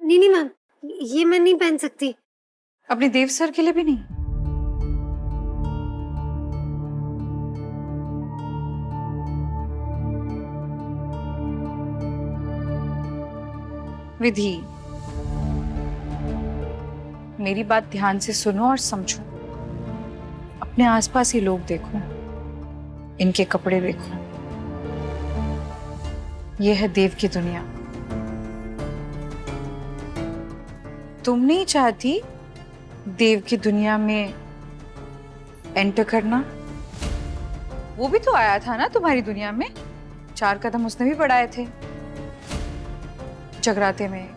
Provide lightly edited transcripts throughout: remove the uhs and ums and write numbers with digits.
नहीं नहीं मैम, ये मैं नहीं पहन सकती। अपने देव सर के लिए भी नहीं? विधि, मेरी बात ध्यान से सुनो और समझो। अपने आसपास ही लोग देखो, इनके कपड़े देखो। ये है देव की दुनिया। तुम नहीं चाहती देव की दुनिया में एंटर करना? वो भी तो आया था ना तुम्हारी दुनिया में, 4 कदम उसने भी बढ़ाए थे जगराते में।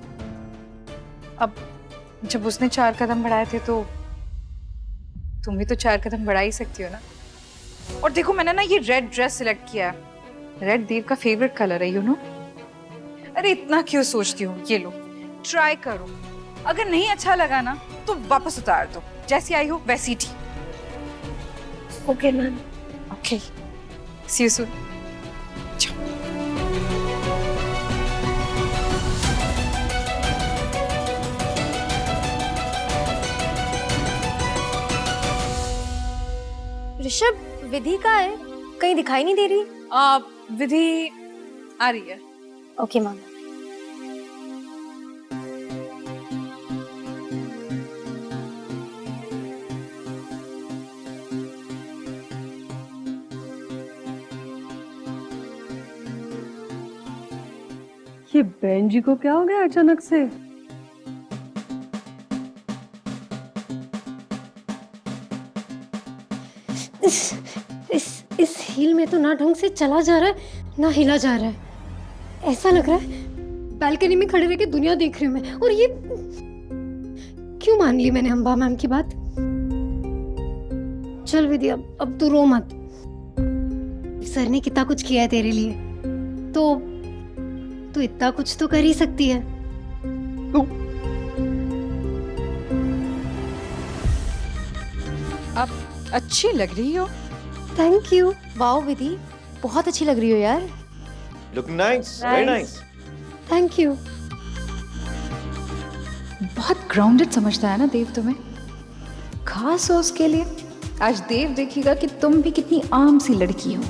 अब जब उसने 4 कदम बढ़ाए थे तो तुम भी तो 4 कदम बढ़ा ही सकती हो ना। और देखो, मैंने ना ये रेड ड्रेस सिलेक्ट किया है। रेड देव का फेवरेट कलर है, यू नो। अरे इतना क्यों सोचती हो? ये लो, ट्राई करो। अगर नहीं अच्छा लगा ना तो वापस उतार दो, जैसी आई हो वैसी ठीक। Okay ma'am. Okay, see you soon. Rishabh, Vidhi कहाँ है? कहीं दिखाई नहीं दे रही। विधि आ रही है। Okay ma'am. ये बहन जी को क्या हो गया अचानक से? इस हील में तो ना ढंग से चला जा रहा है ना हिला जा रहा है। ऐसा लग रहा है बालकनी में खड़े रह के दुनिया देख रही हूँ मैं। और ये क्यों मान ली मैंने अम्बा मैम की बात? चल विधि, अब तू रो मत। सर ने कितना कुछ किया है तेरे लिए, तो इतना कुछ तो कर ही सकती है। आप अच्छी लग रही हो। Thank you. वाओ विधि, बहुत अच्छी लग रही हो यार। Looking nice, very nice. Thank you. बहुत ग्राउंडेड समझता है ना देव तुम्हें, खास हो उसके लिए। आज देव देखेगा कि तुम भी कितनी आम सी लड़की हो,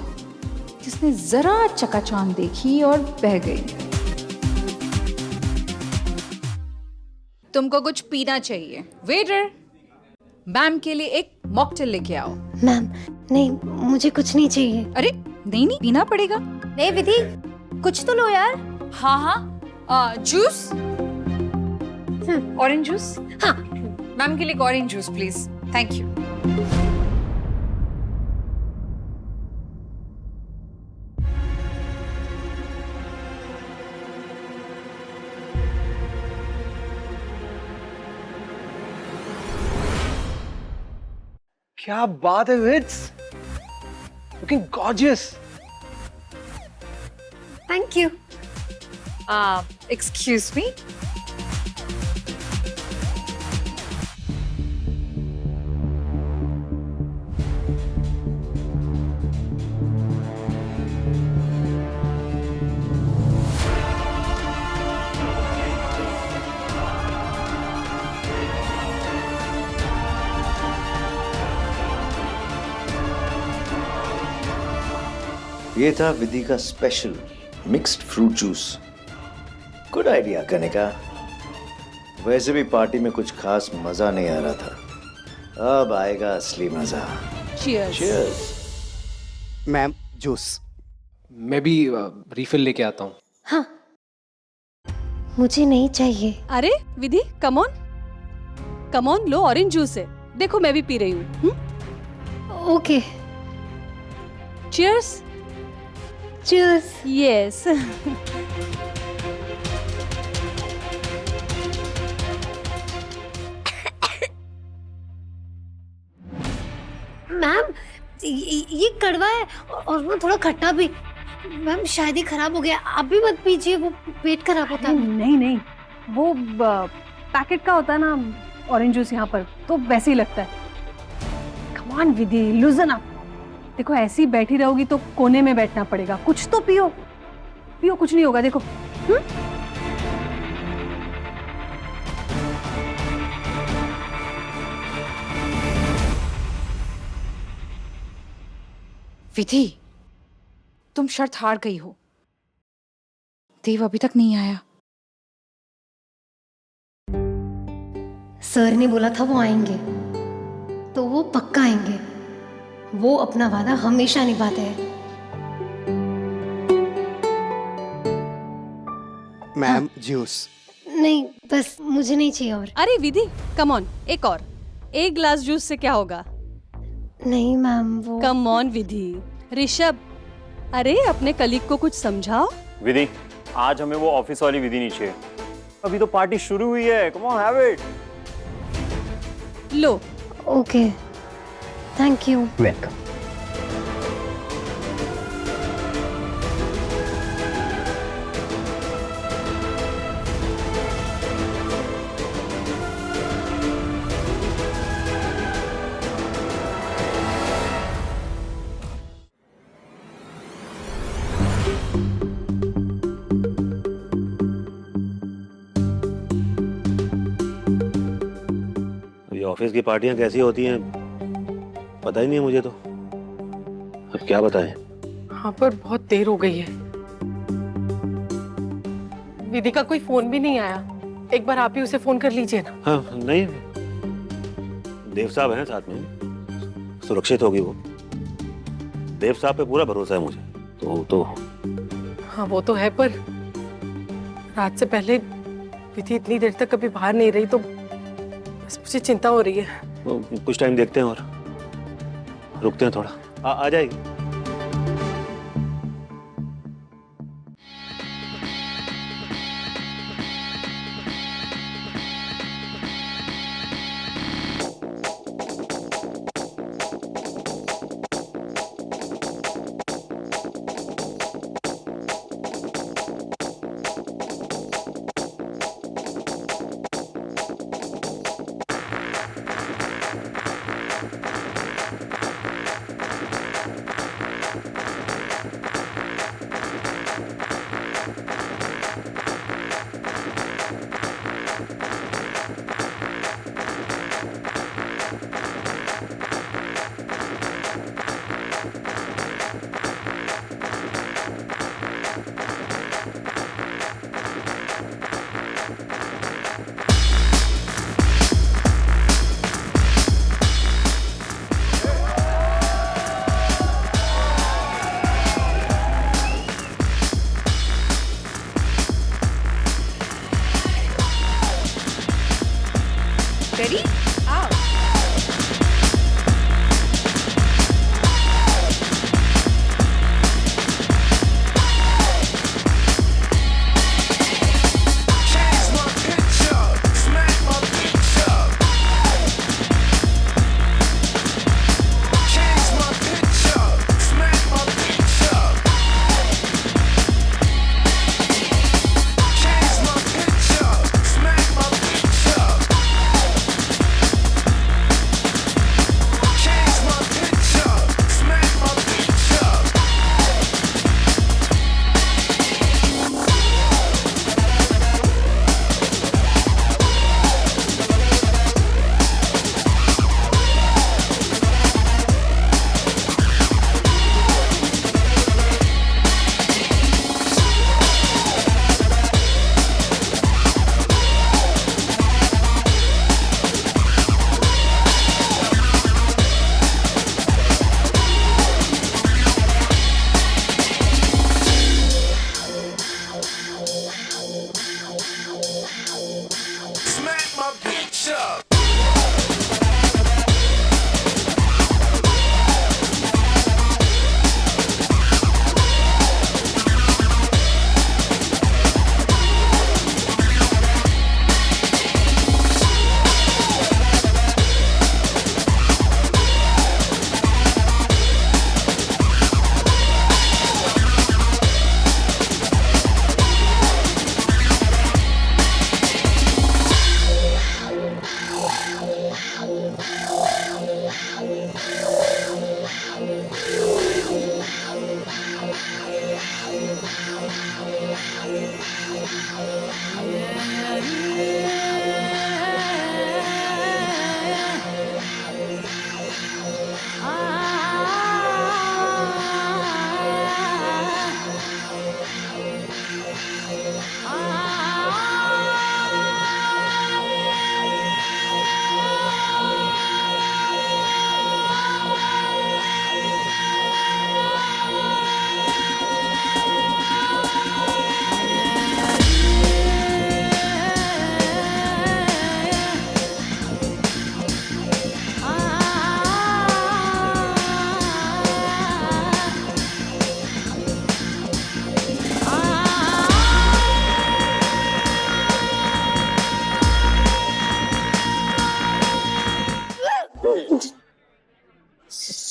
जिसने जरा चकाचौंध देखी और बह गई। तुमको कुछ पीना चाहिए। वेटर, मैम के लिए एक मॉकटेल लेके आओ। मैम नहीं, मुझे कुछ नहीं चाहिए। अरे नहीं नहीं, पीना पड़ेगा। नहीं विधि, कुछ तो लो यार। हाँ हाँ, जूस, ऑरेंज जूस। हाँ मैम के लिए एक orange juice please. Thank you. क्या बात है विट्स, looking gorgeous. Thank you. Excuse me. ये था विधि का special mixed fruit juice. Good idea Kanika. वैसे भी पार्टी में कुछ खास मजा नहीं आ रहा था, अब आएगा असली मजा। चीयर्स। चीयर्स। Ma'am juice. मैं भी रिफिल लेके आता हूँ। हाँ, मुझे नहीं चाहिए। अरे विधि, कम ऑन, लो, ऑरेंज जूस है। देखो मैं भी पी रही हूँ। Okay, cheers. Cheers. Yes. Ma'am ये कड़वा है और वो थोड़ा खट्टा भी। मैम शायद ही खराब हो गया, आप भी मत पीजिए, वो पेट खराब होता है। नहीं नहीं, वो पैकेट का होता है ना ऑरेंज जूस, यहाँ पर तो वैसे ही लगता है। Come on Vidhi, लूजन up. देखो ऐसी बैठी रहोगी तो कोने में बैठना पड़ेगा। कुछ तो पियो, कुछ नहीं होगा। देखो विधि, तुम शर्त हार गई हो। देव अभी तक नहीं आया। सर ने बोला था वो आएंगे, तो वो पक्का आएंगे। वो अपना वादा हमेशा निभाते हैं। Ma'am juice. नहीं, बस मुझे नहीं चाहिए और। अरे विधि, कम ऑन, एक और। एक ग्लास जूस से क्या होगा? नहीं मैम, वो कम ऑन विधि। ऋषभ, अरे अपने कलीग को कुछ समझाओ। विधि, आज हमें वो ऑफिस वाली विधि नहीं चाहिए। अभी तो पार्टी शुरू हुई है। Come on, have it. Low. Okay, thank you. Welcome. ये ऑफिस की पार्टियां कैसी होती हैं पता ही नहीं है मुझे तो। अब क्या बताएं। हाँ, पर बहुत देर हो गई है। विधि का कोई फोन भी नहीं आया। एक बार आप ही उसे फोन कर लीजिए ना। हाँ नहीं, देव साहब हैं साथ में, सुरक्षित होगी वो। देव साहब पे पूरा भरोसा है मुझे। तो हाँ वो तो है, पर रात से पहले विधि इतनी देर तक कभी बाहर नहीं रही, तो बस मुझे चिंता हो रही है। कुछ टाइम देखते हैं और रुकते हैं थोड़ा। आ जाएगी। Ready? Out.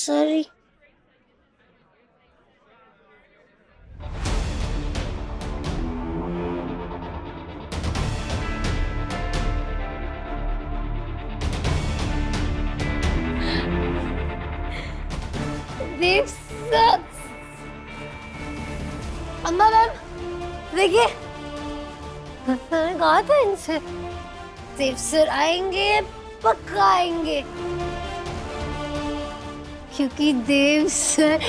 सॉरी। देव sucks। अम्मा मैम देखिए, मैंने कहा था इनसे देव सर आएंगे, पक्का आएंगे, क्योंकि देव सर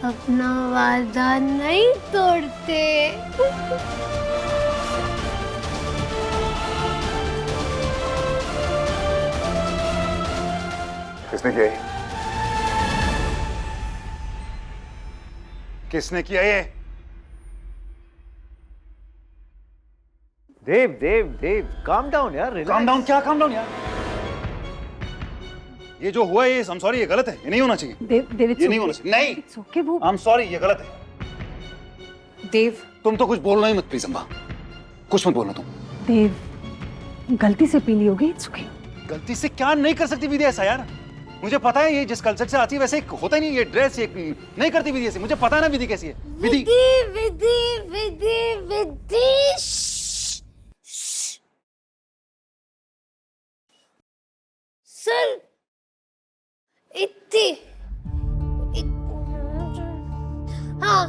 अपना वादा नहीं तोड़ते। किसने किया ये? किसने किया ये? देव देव देव काम डाउन यार, काम डाउन क्या? काम डाउन यार, ये जो हुआ ये I'm sorry, ये गलत है, ये नहीं होना चाहिए। देव ये नहीं होना चाहिए। नहीं, It's okay, वो I'm sorry, ये गलत है। देव, तुम तो कुछ बोलना ही मत प्लीज अम्बा, कुछ मत बोलना तुम। देव गलती से पी ली होगी। It's okay। गलती से क्या नहीं कर सकती विधि ऐसा यार? मुझे पता है ये जिस कल्चर से आती है वैसे होता ही नहीं, ये ड्रेस ये नहीं करती विधि ऐसे, मुझे पता है ना विधि कैसी है। विधि विधि विधि विधि सर, इतनी हाँ,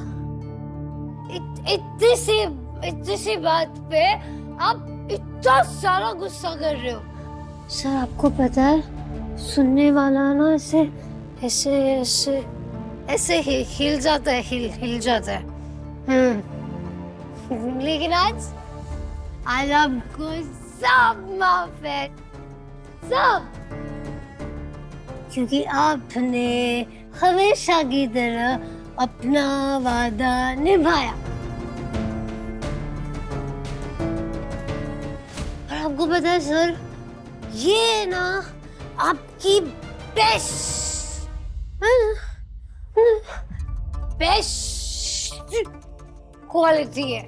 इतनी सी बात पे आप इतना सारा गुस्सा कर रहे हो। सर आपको पता है, सुनने वाला ना ऐसे ऐसे ऐसे ऐसे हिल जाता है, हिल जाता है। लेकिन आज आपको सब माफ है, सब, क्योंकि आपने हमेशा की तरह अपना वादा निभाया। और आपको पता है सर, ये ना आपकी बेस्ट क्वालिटी है।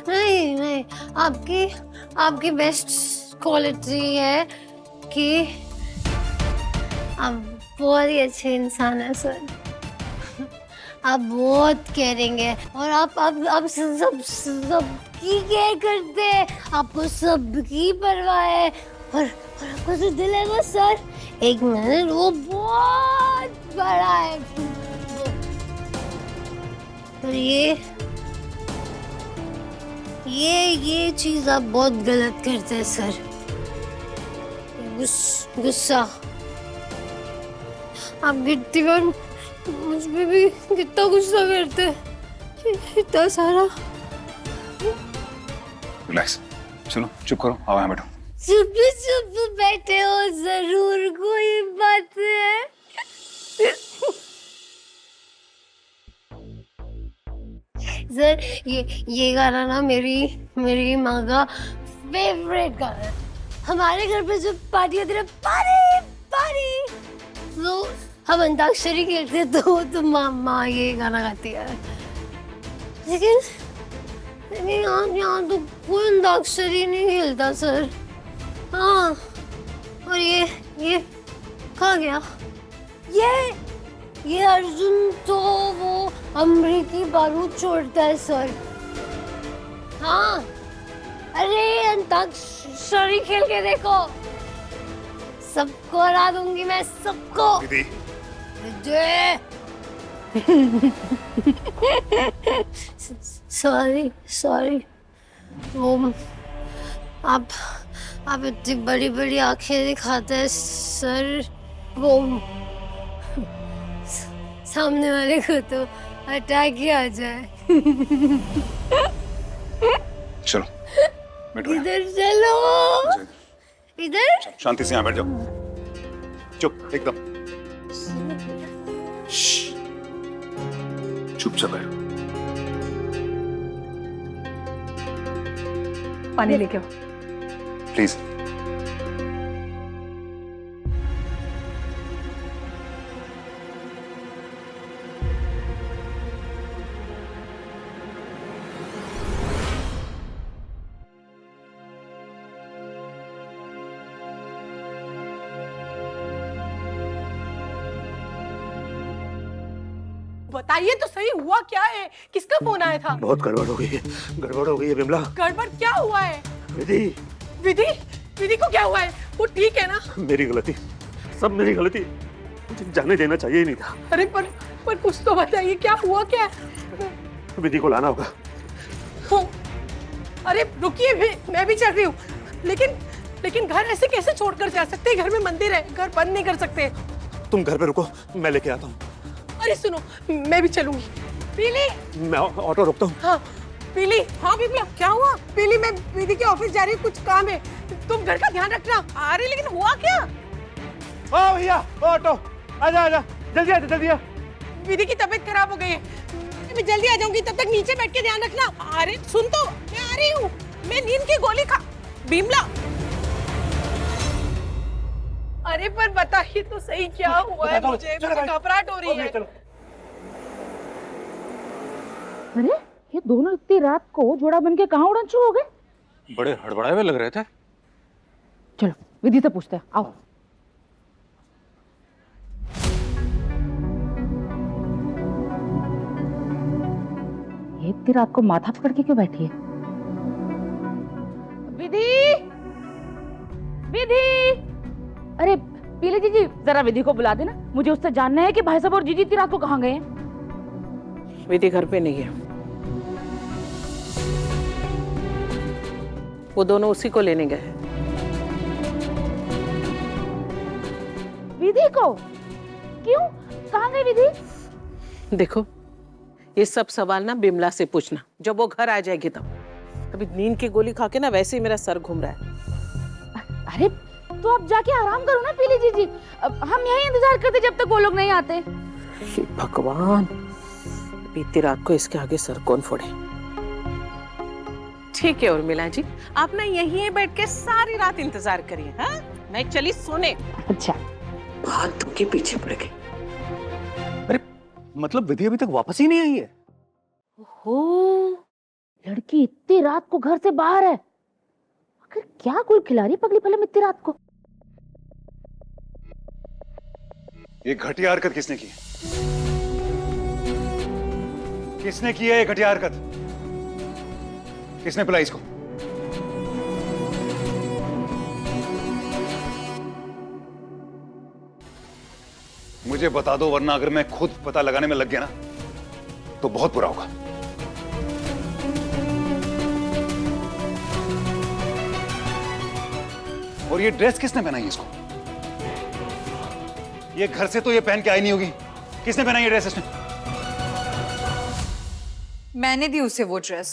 नहीं नहीं, आपकी बेस्ट क्वालिटी है कि आप बहुत ही अच्छे इंसान हैं सर। आप बहुत केयरिंग है और आप सबकी केयर करते हैं, आपको सबकी परवाह है। और आपका जो दिल है वो सर, एक मिनट, वो बहुत बड़ा है। और ये चीज आप बहुत गलत करते हैं सर। गुस्सा, आप कितनी बार मुझ पे भी कितना गुस्सा करते हैं, इतना सारा। रिलैक्स, चलो चुप करो, आओ यहाँ बैठो। चुप बैठे हो, जरूर कोई बात है। सर ये गाना ना मेरी माँ का फेवरेट गाना है। हमारे घर पे जब पार्टी होती है, पार्टी तो हम अंताक्षरी खेलते तो माँ ये गाना गाती है। लेकिन यहाँ तो कोई अंताक्षरी नहीं खेलता सर। हाँ, और ये कहाँ गया? ये अर्जुन तो वो अमरीकी बारूद छोड़ता है सर। हाँ, अरे अंताक्षरी खेल के देखो, सबको हरा दूंगी मैं, सबको। सॉरी वो आप इतनी बड़ी बड़ी आंखें दिखाते हैं सर, वो सामने वाले को तो अटैक ही आ जाए। चलो बैठो, इधर चलो, इधर। शांति से यहाँ बैठ जाओ, चुप एकदम, चुपचाप बैठो। पानी लेके आओ प्लीज। बताइए तो सही, हुआ क्या है? किसका फोन आया था? बहुत गड़बड़ हो गई है, गड़बड़ हो गई है बिमला। गड़बड़ क्या हुआ है? विधि, विधि, विधि को क्या हुआ है? वो ठीक है ना? मेरी गलती, सब मेरी गलती, मुझे जाने देना चाहिए ही नहीं था। अरे पर कुछ तो बताइए, क्या हुआ क्या? विधि को लाना होगा। अरे रुकिए, मैं भी चल रही हूँ, लेकिन घर ऐसे कैसे छोड़कर जा सकते हैं? घर में मंदिर है, घर बंद नहीं कर सकते। तुम घर पे रुको, मैं लेके आता हूँ। अरे सुनो, मैं भी चलूंगी। पीली, मैं ऑटो रोकता हूँ। हाँ पीली, हाँ बिमला, क्या हुआ? पीली, मैं विधि के ऑफिस जा रही हूँ, कुछ काम है, तुम घर का ध्यान रखना। अरे लेकिन हुआ क्या? ओ भैया, ऑटो, आजा आजा, जल्दी आ, जल्दी आ। विधि की तबीयत खराब हो गई है, मैं जल्दी आ जाऊंगी, तब तक नीचे बैठ के ध्यान रखना। अरे सुन तो, मैं आ रही हूँ, मैं नींद की गोली खा। बिमला, अरे पर बताइए तो सही, क्या हुआ है? मुझे घबराहट हो रही है। अरे ये दोनों इतनी रात को जोड़ा बन के कहाँ उड़न शुरू हो गए? बड़े हड़बड़ाए हुए लग रहे थे। चलो विधि से पूछते हैं, आओ। ये इतनी रात को माथा पकड़ के क्यों बैठी है? विधि, विधि, अरे पीली जीजी जरा विधि को बुला देना, मुझे उससे जानना है कि भाई साहब और जीजी इतनी रात को कहाँ गए हैं। विधि घर पे नहीं है, वो दोनों उसी को लेने गए हैं। विधि को? क्यों, कहाँ गई विधि? देखो, ये सब सवाल ना बिमला से पूछना, जब वो घर आ जाएगी तब। अभी नींद की गोली खा के ना वैसे ही मेरा सर घूम रहा है। अरे तो अब जाके आराम करो ना पीली जीजी, हम यहीं इंतजार करते जब तक वो लोग नहीं आते। हे भगवान, बीती रात को इसके आगे सर कौन फोड़े। ठीक है उर्मिला जी, आप ना यहीं बैठ के सारी रात इंतजार करिए। हाँ, मैं चली सोने। अच्छा, फालतू के पीछे पड़ गए। अरे मतलब विधि अभी तक वापस ही नहीं आई है? हो, लड़की इतनी रात को घर से बाहर है, आखिर क्या कोई खिलाड़ी पगली फलम इतनी रात को? ये घटिया हरकत किसने की? किसने की है ये घटिया हरकत? किसने पिलाई इसको? मुझे बता दो, वरना अगर मैं खुद पता लगाने में लग गया ना तो बहुत बुरा होगा। और ये ड्रेस किसने पहनाई है इसको? ये घर से तो ये पहन के आई नहीं होगी। किसने पहनाई ये ड्रेस इसने? मैंने दी उसे वो ड्रेस।